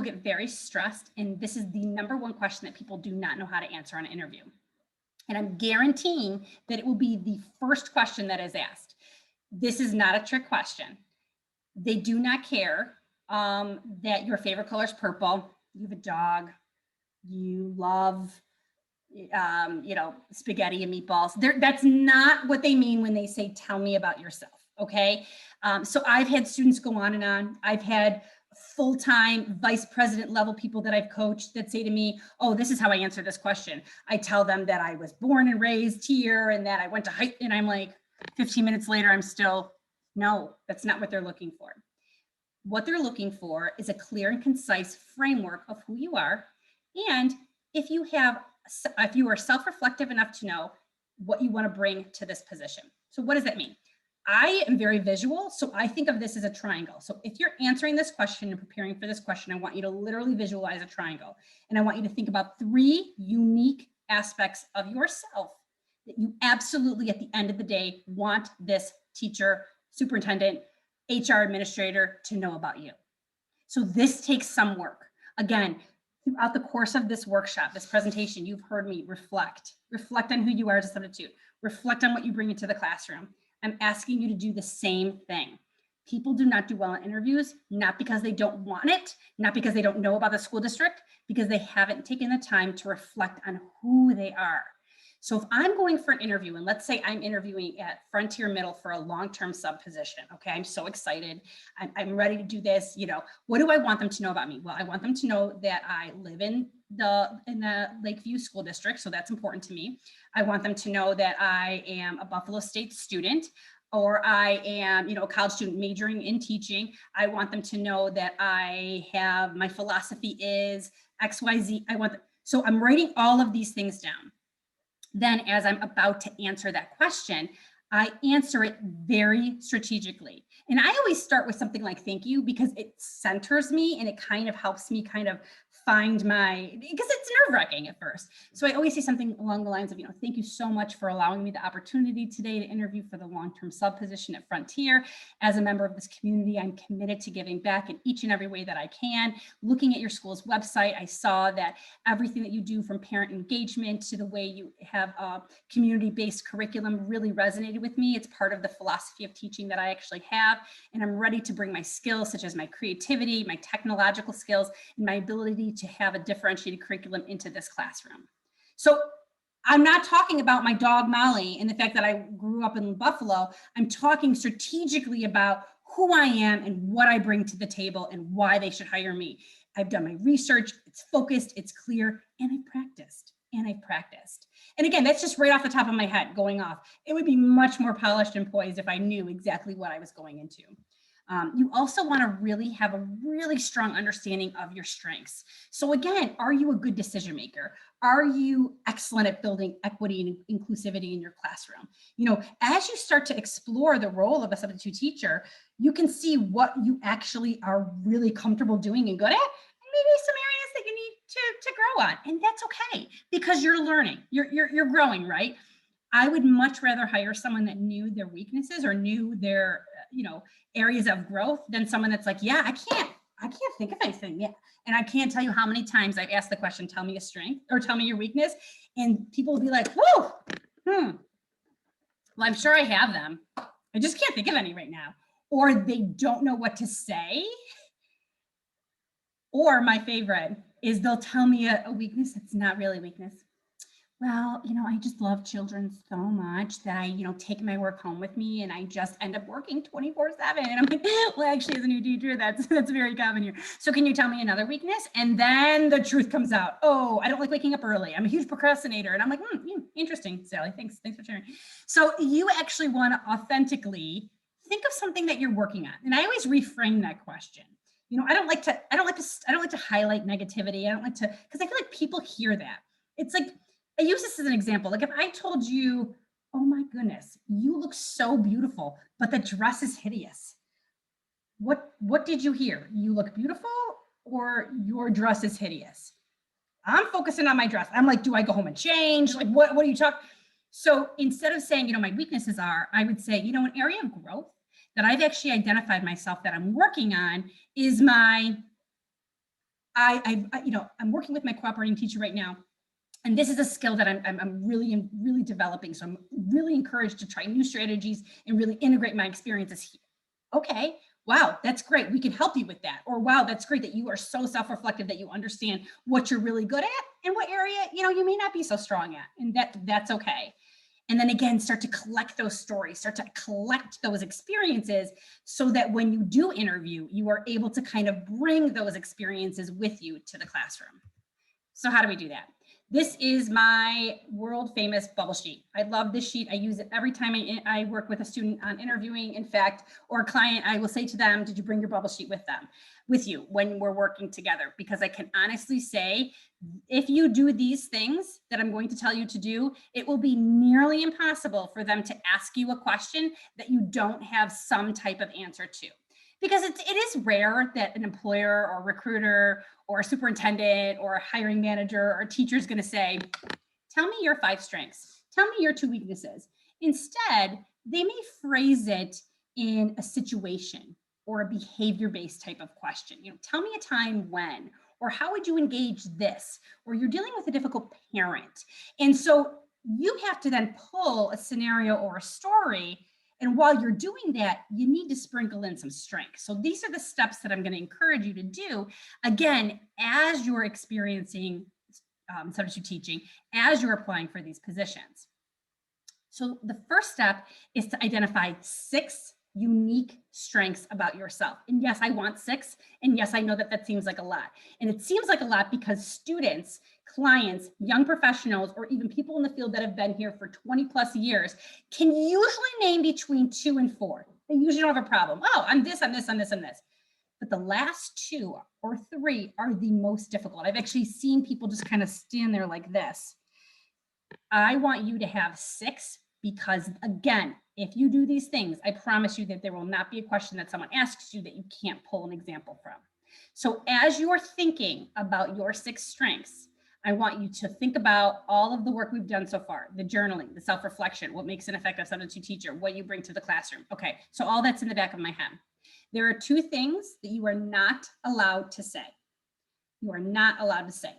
get very stressed, and this is the #1 question that people do not know how to answer on an interview. And I'm guaranteeing that it will be the first question that is asked. This is not a trick question. They do not care that your favorite color is purple, you have a dog, you love, spaghetti and meatballs. That's not what they mean when they say, tell me about yourself. Okay. So I've had students go on and on. I've had full-time vice president level people that I've coached that say to me, oh, this is how I answer this question. I tell them that I was born and raised here and that I went to high, and I'm like, 15 minutes later, I'm still, no, that's not what they're looking for. What they're looking for is a clear and concise framework of who you are. And if you are self-reflective enough to know what you want to bring to this position. So what does that mean? I am very visual, so I think of this as a triangle. So if you're answering this question and preparing for this question, I want you to literally visualize a triangle. And I want you to think about 3 unique aspects of yourself that you absolutely, at the end of the day, want this teacher, superintendent, HR administrator to know about you. So this takes some work. Again, throughout the course of this workshop, this presentation, you've heard me reflect on who you are as a substitute, reflect on what you bring into the classroom. I'm asking you to do the same thing. People do not do well in interviews, not because they don't want it, not because they don't know about the school district, because they haven't taken the time to reflect on who they are. So if I'm going for an interview, and let's say I'm interviewing at Frontier Middle for a long-term sub position, okay, I'm so excited. I'm ready to do this. What do I want them to know about me? Well, I want them to know that I live in the Lakeview School District, so that's important to me. I want them to know that I am a Buffalo State student, or I am, a college student majoring in teaching. I want them to know that my philosophy is XYZ. So I'm writing all of these things down. Then as I'm about to answer that question, I answer it very strategically. And I always start with something like thank you, because it centers me and it kind of helps me kind of find because it's nerve-wracking at first. So I always say something along the lines of, thank you so much for allowing me the opportunity today to interview for the long-term sub position at Frontier. As a member of this community, I'm committed to giving back in each and every way that I can. Looking at your school's website, I saw that everything that you do, from parent engagement to the way you have a community-based curriculum, really resonated with me. It's part of the philosophy of teaching that I actually have. And I'm ready to bring my skills, such as my creativity, my technological skills, and my ability to have a differentiated curriculum into this classroom. So I'm not talking about my dog Molly and the fact that I grew up in Buffalo. I'm talking strategically about who I am and what I bring to the table and why they should hire me. I've done my research, it's focused, it's clear, and I've practiced. And again, that's just right off the top of my head going off. It would be much more polished and poised if I knew exactly what I was going into. You also want to really have a really strong understanding of your strengths. So again, are you a good decision maker? Are you excellent at building equity and inclusivity in your classroom? As you start to explore the role of a substitute teacher, you can see what you actually are really comfortable doing and good at, and maybe some areas that you need to grow on. And that's okay, because you're learning, you're growing, right? I would much rather hire someone that knew their weaknesses or knew their, areas of growth than someone that's like, yeah, I can't think of anything. Yeah. And I can't tell you how many times I've asked the question, tell me a strength or tell me your weakness. And people will be like, whoa, well, I'm sure I have them. I just can't think of any right now. Or they don't know what to say. Or my favorite is they'll tell me a weakness that's not really a weakness. Well, I just love children so much that I, take my work home with me and I just end up working 24/7. And I'm like, well, actually, as a new teacher, that's very common here. So can you tell me another weakness? And then the truth comes out. Oh, I don't like waking up early. I'm a huge procrastinator. And I'm like, interesting, Sally. Thanks for sharing. So you actually want to authentically think of something that you're working on. And I always reframe that question. I don't like to highlight negativity. I don't like to, because I feel like people hear that. It's like, I use this as an example. Like if I told you, oh my goodness, you look so beautiful, but the dress is hideous. What did you hear? You look beautiful or your dress is hideous? I'm focusing on my dress. I'm like, do I go home and change? Like, what are you talking? So instead of saying, my weaknesses are, I would say, an area of growth that I've actually identified myself that I'm working on is I'm working with my cooperating teacher right now. And this is a skill that I'm really developing. So I'm really encouraged to try new strategies and really integrate my experiences here. Okay, wow, that's great. We can help you with that. Or wow, that's great that you are so self-reflective that you understand what you're really good at and what area, you may not be so strong at. And that's okay. And then again, start to collect those stories, start to collect those experiences so that when you do interview, you are able to kind of bring those experiences with you to the classroom. So how do we do that? This is my world famous bubble sheet. I love this sheet. I use it every time I work with a student on interviewing, in fact, or a client. I will say to them, did you bring your bubble sheet with you when we're working together? Because I can honestly say, if you do these things that I'm going to tell you to do, it will be nearly impossible for them to ask you a question that you don't have some type of answer to. Because it is rare that an employer or recruiter or a superintendent or a hiring manager or a teacher is going to say, tell me your 5 strengths, tell me your 2 weaknesses. Instead, they may phrase it in a situation or a behavior-based type of question. Tell me a time when, or how would you engage this, or you're dealing with a difficult parent. And so you have to then pull a scenario or a story. And while you're doing that, you need to sprinkle in some strength. So these are the steps that I'm going to encourage you to do, again, as you're experiencing substitute teaching, as you're applying for these positions. So the first step is to identify 6 unique strengths about yourself. And yes, I want 6. And yes, I know that seems like a lot. And it seems like a lot because students, clients, young professionals, or even people in the field that have been here for 20 plus years can usually name between 2 and 4. They usually don't have a problem. Oh, I'm this, I'm this, I'm this, I'm this. But the last 2 or 3 are the most difficult. I've actually seen people just kind of stand there like this. I want you to have 6 because, again, if you do these things, I promise you that there will not be a question that someone asks you that you can't pull an example from. So as you're thinking about your 6 strengths, I want you to think about all of the work we've done so far, the journaling, the self-reflection, what makes an effective substitute teacher, what you bring to the classroom. Okay, so all that's in the back of my head. There are 2 things that you are not allowed to say. You are not allowed to say.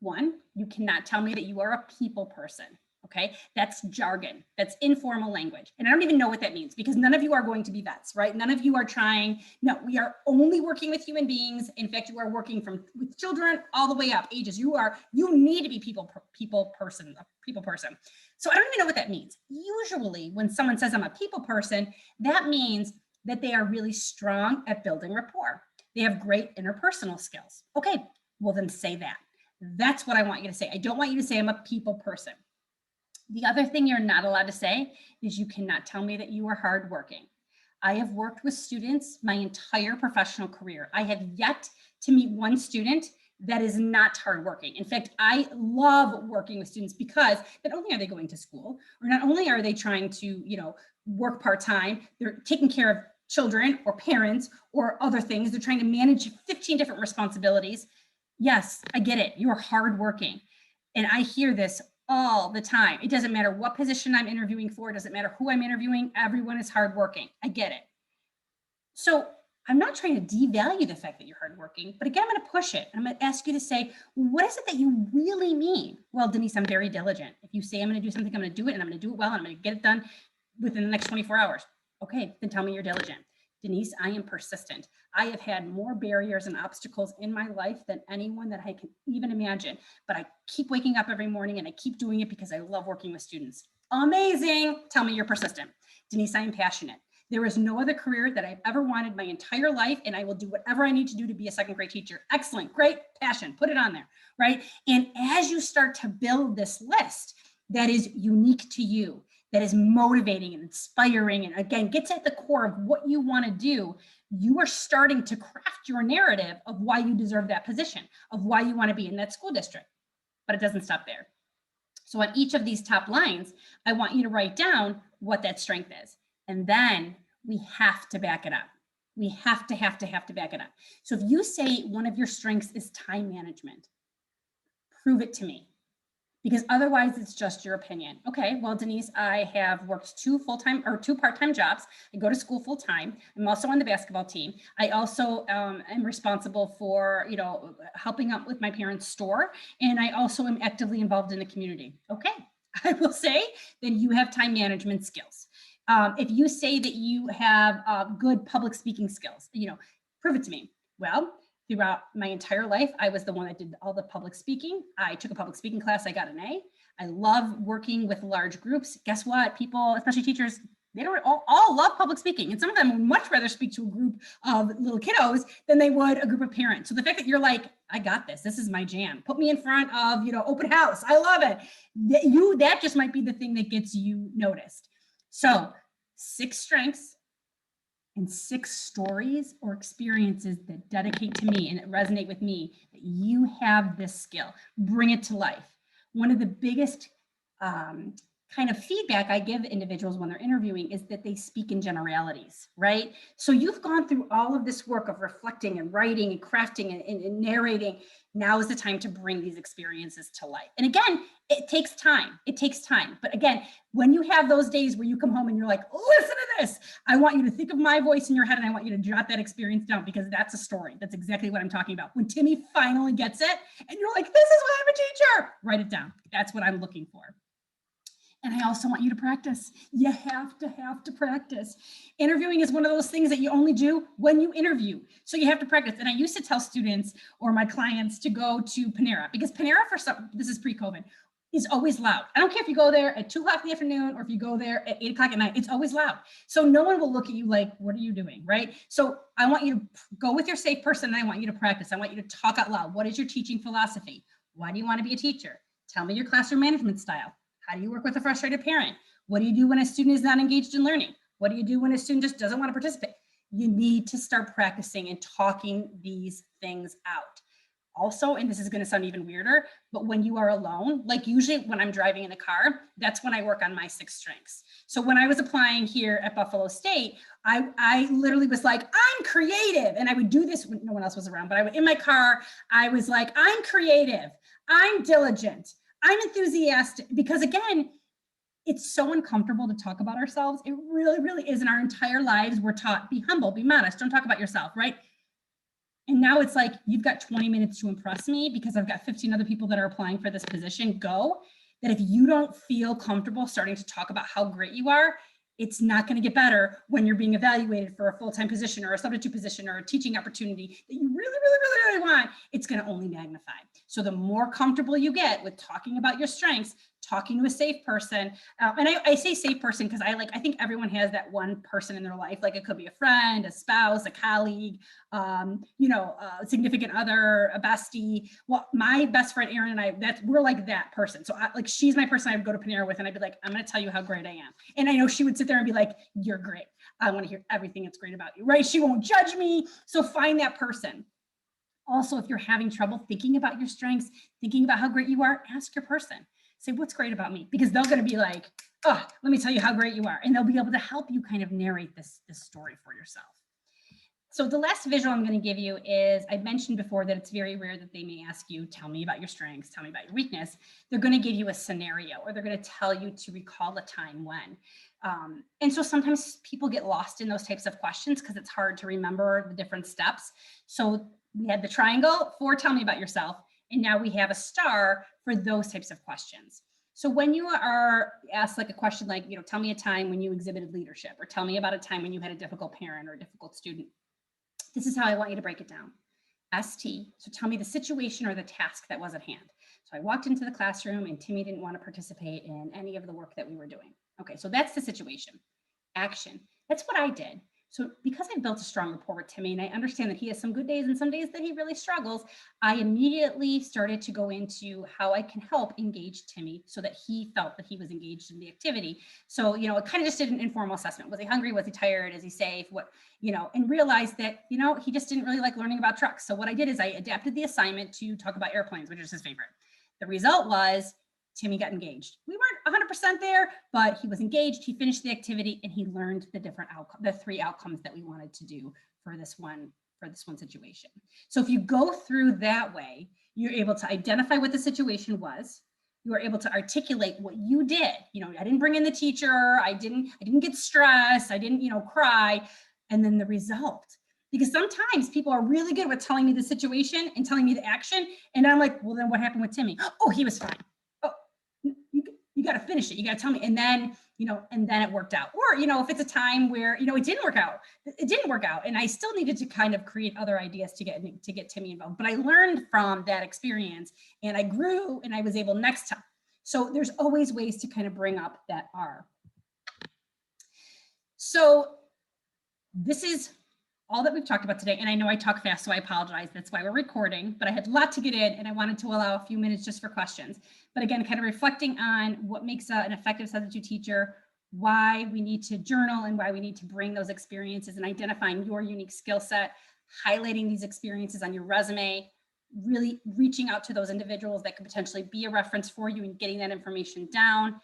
1, you cannot tell me that you are a people person. Okay, that's jargon. That's informal language. And I don't even know what that means because none of you are going to be vets, right? None of you are trying. No, we are only working with human beings. In fact, you are working with children all the way up ages. You need to be people person. So I don't even know what that means. Usually when someone says I'm a people person, that means that they are really strong at building rapport. They have great interpersonal skills. Okay, well then say that. That's what I want you to say. I don't want you to say I'm a people person. The other thing you're not allowed to say is you cannot tell me that you are hardworking. I have worked with students my entire professional career. I have yet to meet one student that is not hardworking. In fact, I love working with students because not only are they going to school, or not only are they trying to, work part-time, they're taking care of children or parents or other things. They're trying to manage 15 different responsibilities. Yes, I get it. You're hardworking. And I hear this all the time. It doesn't matter what position I'm interviewing for. It doesn't matter who I'm interviewing. Everyone is hardworking. I get it. So I'm not trying to devalue the fact that you're hardworking, but again, I'm going to push it. I'm going to ask you to say, what is it that you really mean? Well, Denise, I'm very diligent. If you say I'm going to do something, I'm going to do it, and I'm going to do it well, and I'm going to get it done within the next 24 hours. Okay, then tell me you're diligent. Denise, I am persistent. I have had more barriers and obstacles in my life than anyone that I can even imagine, but I keep waking up every morning and I keep doing it because I love working with students. Amazing. Tell me you're persistent. Denise, I am passionate. There is no other career that I've ever wanted my entire life, and I will do whatever I need to do to be a second grade teacher. Excellent, great, passion, put it on there, right? And as you start to build this list that is unique to you, that is motivating and inspiring, and again, gets at the core of what you want to do, you are starting to craft your narrative of why you deserve that position, of why you want to be in that school district. But it doesn't stop there. So on each of these top lines, I want you to write down what that strength is. And then we have to back it up. We have to back it up. So if you say one of your strengths is time management, prove it to me. Because otherwise it's just your opinion. Okay, well, Denise, I have worked 2 part-time jobs. I go to school full-time. I'm also on the basketball team. I also am responsible for, helping out with my parents' store. And I also am actively involved in the community. Okay, I will say then you have time management skills. If you say that you have good public speaking skills, prove it to me. Well, throughout my entire life, I was the one that did all the public speaking. I took a public speaking class, I got an A. I love working with large groups. Guess what? People, especially teachers, they don't all love public speaking. And some of them would much rather speak to a group of little kiddos than they would a group of parents. So the fact that you're like, I got this, this is my jam. Put me in front of, open house. I love it. That just might be the thing that gets you noticed. So 6 strengths and 6 stories or experiences that dedicate to me and that resonate with me, that you have this skill. Bring it to life. One of the biggest kind of feedback I give individuals when they're interviewing is that they speak in generalities, right? So you've gone through all of this work of reflecting and writing and crafting and narrating. Now is the time to bring these experiences to life. And again, it takes time. It takes time. But again, when you have those days where you come home and you're like, listen to this, I want you to think of my voice in your head and I want you to jot that experience down, because that's a story. That's exactly what I'm talking about. When Timmy finally gets it and you're like, this is why I'm a teacher, write it down. That's what I'm looking for. And I also want you to practice. You have to practice. Interviewing is one of those things that you only do when you interview. So you have to practice. And I used to tell students or my clients to go to Panera, because Panera, this is pre-COVID, is always loud. I don't care if you go there at 2 o'clock in the afternoon or if you go there at 8 o'clock at night, it's always loud. So no one will look at you like, what are you doing, right? So I want you to go with your safe person and I want you to practice. I want you to talk out loud. What is your teaching philosophy? Why do you want to be a teacher? Tell me your classroom management style. How do you work with a frustrated parent? What do you do when a student is not engaged in learning? What do you do when a student just doesn't want to participate? You need to start practicing and talking these things out. Also, and this is going to sound even weirder, but when you are alone, like usually when I'm driving in the car, that's when I work on my 6 strengths. So when I was applying here at Buffalo State, I literally was like, I'm creative. And I would do this when no one else was around, but in my car, I was like, I'm creative, I'm diligent, I'm enthusiastic, because again, it's so uncomfortable to talk about ourselves. It really, really is. In our entire lives, we're taught, be humble, be modest, don't talk about yourself, right? And now it's like, you've got 20 minutes to impress me because I've got 15 other people that are applying for this position. Go. That if you don't feel comfortable starting to talk about how great you are, it's not going to get better when you're being evaluated for a full-time position or a substitute position or a teaching opportunity that you really, really, really, really want. It's going to only magnify. So the more comfortable you get with talking about your strengths, talking to a safe person, and I say safe person because I think everyone has that one person in their life. Like it could be a friend, a spouse, a colleague, a significant other, a bestie. Well, my best friend Erin and I, we're like that person. So she's my person I would go to Panera with, and I'd be like, I'm going to tell you how great I am. And I know she would sit there and be like, you're great. I want to hear everything that's great about you, right? She won't judge me. So find that person. Also, if you're having trouble thinking about your strengths, thinking about how great you are, ask your person. Say, what's great about me? Because they're going to be like, oh, let me tell you how great you are. And they'll be able to help you kind of narrate this story for yourself. So the last visual I'm going to give you is, I mentioned before that it's very rare that they may ask you, tell me about your strengths, tell me about your weakness. They're going to give you a scenario, or they're going to tell you to recall a time when. And so sometimes people get lost in those types of questions because it's hard to remember the different steps. So we had the triangle for tell me about yourself. And now we have a star for those types of questions. So when you are asked like a question like, tell me a time when you exhibited leadership, or tell me about a time when you had a difficult parent or a difficult student, this is how I want you to break it down. ST, so tell me the situation or the task that was at hand. So I walked into the classroom and Timmy didn't want to participate in any of the work that we were doing. Okay, so that's the situation. Action, that's what I did. So because I built a strong rapport with Timmy and I understand that he has some good days and some days that he really struggles, I immediately started to go into how I can help engage Timmy so that he felt that he was engaged in the activity. So, it kind of just did an informal assessment. Was he hungry? Was he tired? Is he safe? And realized that, he just didn't really like learning about trucks. So what I did is I adapted the assignment to talk about airplanes, which is his favorite. The result was Timmy got engaged. We weren't 100% there, but he was engaged. He finished the activity and he learned the different outcomes, the 3 outcomes that we wanted to do for this one situation. So if you go through that way, you're able to identify what the situation was. You were able to articulate what you did. I didn't bring in the teacher. I didn't get stressed. I didn't, cry. And then the result. Because sometimes people are really good with telling me the situation and telling me the action. And I'm like, well, then what happened with Timmy? Oh, he was fine. you got to finish it. You got to tell me. And then, and then it worked out. Or, if it's a time where, it didn't work out and I still needed to kind of create other ideas to get Timmy involved. But I learned from that experience and I grew and I was able next time. So there's always ways to kind of bring up that R. So this is all that we've talked about today. And I know I talk fast, so I apologize. That's why we're recording, but I had a lot to get in and I wanted to allow a few minutes just for questions. But again, kind of reflecting on what makes an effective substitute teacher, why we need to journal and why we need to bring those experiences and identifying your unique skill set, highlighting these experiences on your resume, really reaching out to those individuals that could potentially be a reference for you and getting that information down,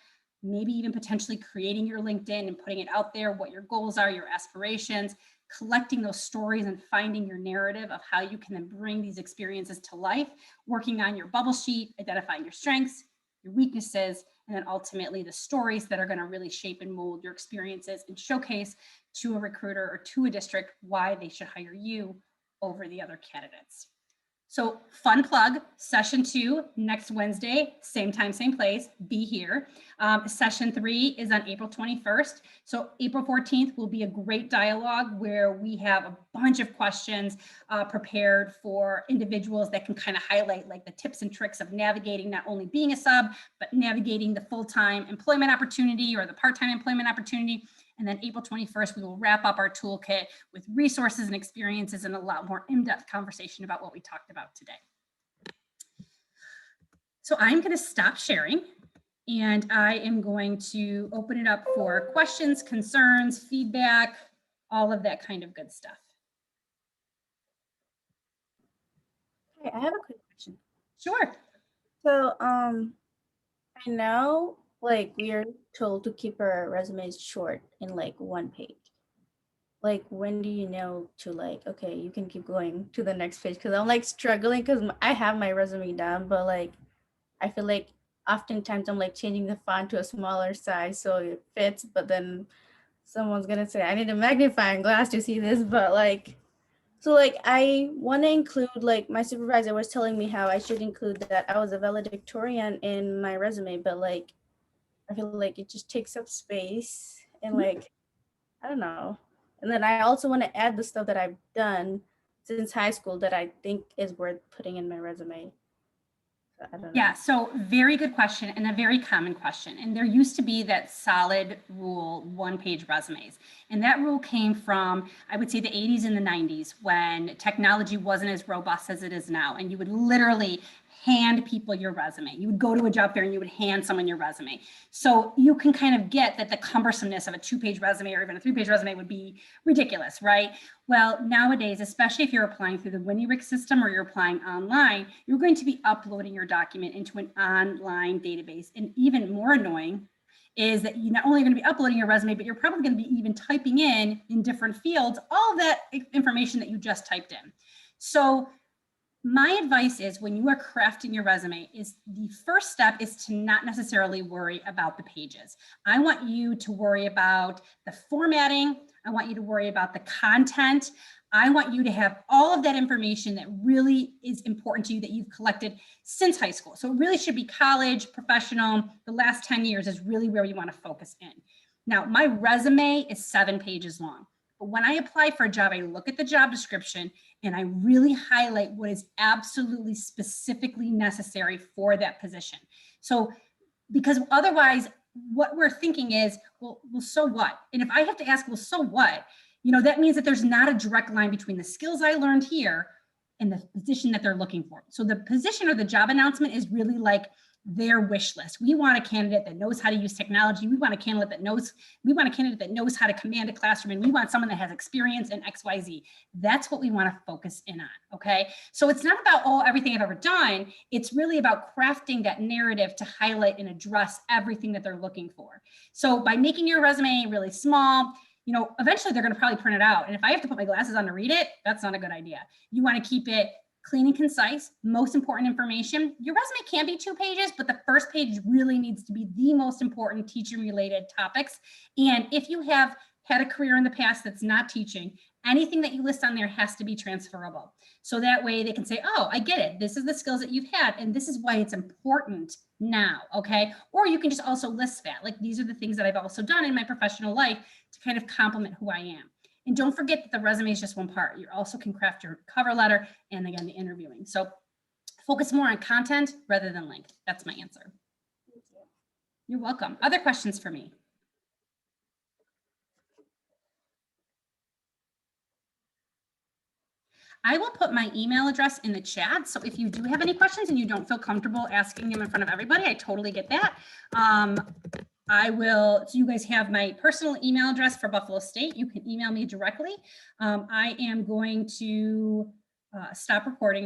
maybe even potentially creating your LinkedIn and putting it out there, what your goals are, your aspirations, collecting those stories and finding your narrative of how you can then bring these experiences to life, working on your bubble sheet, identifying your strengths, your weaknesses, and then ultimately the stories that are going to really shape and mold your experiences and showcase to a recruiter or to a district why they should hire you over the other candidates. So fun plug, session 2 next Wednesday, same time, same place, be here. Session 3 is on April 21st. So April 14th will be a great dialogue where we have a bunch of questions prepared for individuals that can kind of highlight like the tips and tricks of navigating not only being a sub, but navigating the full-time employment opportunity or the part-time employment opportunity. And then April 21st, we will wrap up our toolkit with resources and experiences and a lot more in-depth conversation about what we talked about today. So I'm going to stop sharing and I am going to open it up for questions, concerns, feedback, all of that kind of good stuff. Hey, I have a quick question. Sure. So, I know like we are told to keep our resumes short in like 1 page. Like, when do you know to like, okay, you can keep going to the next page? Because I'm like struggling because I have my resume down, but like, I feel like oftentimes I'm like changing the font to a smaller size so it fits, but then someone's gonna say, I need a magnifying glass to see this, but like, so like I want to include, like my supervisor was telling me how I should include that I was a valedictorian in my resume, but like I feel like it just takes up space and like, I don't know. And then I also want to add the stuff that I've done since high school that I think is worth putting in my resume. So I don't know. Yeah, so very good question and a very common question. And there used to be that solid rule, 1-page resumes. And that rule came from, I would say, the 80s and the 90s when technology wasn't as robust as it is now. And you would literally hand people your resume. You would go to a job fair and you would hand someone your resume. So you can kind of get that the cumbersomeness of a 2-page resume or even a 3-page resume would be ridiculous, right? Well, nowadays, especially if you're applying through the WinRIC system or you're applying online, you're going to be uploading your document into an online database. And even more annoying is that you not only are going to be uploading your resume, but you're probably going to be even typing in different fields, all of that information that you just typed in. So my advice is when you are crafting your resume is the first step is to not necessarily worry about the pages. I want you to worry about the formatting. I want you to worry about the content. I want you to have all of that information that really is important to you that you've collected since high school. So it really should be college, professional. The last 10 years is really where you want to focus in. Now, my resume is 7 pages long. But when I apply for a job, I look at the job description and I really highlight what is absolutely specifically necessary for that position. So, because otherwise what we're thinking is, well, so what? And if I have to ask, well, so what? That means that there's not a direct line between the skills I learned here and the position that they're looking for. So the position or the job announcement is really like their wish list. We want a candidate that knows how to use technology. We want a candidate that knows how to command a classroom, and we want someone that has experience in XYZ. That's what we want to focus in on. Okay. So it's not about, everything I've ever done. It's really about crafting that narrative to highlight and address everything that they're looking for. So by making your resume really small, eventually they're going to probably print it out. And if I have to put my glasses on to read it, that's not a good idea. You want to keep it clean and concise, most important information. Your resume can be 2 pages, but the first page really needs to be the most important teaching related topics. And if you have had a career in the past that's not teaching, Anything that you list on there has to be transferable. So that way they can say, oh, I get it. This is the skills that you've had, and this is why it's important now, okay? Or you can just also list that. Like, these are the things that I've also done in my professional life to kind of complement who I am. And don't forget that the resume is just one part. You also can craft your cover letter and, again, the interviewing. So focus more on content rather than length. That's my answer. You're welcome. Other questions for me? I will put my email address in the chat. So if you do have any questions and you don't feel comfortable asking them in front of everybody, I totally get that. I will, so you guys have my personal email address for Buffalo State. You can email me directly. I am going to stop recording now.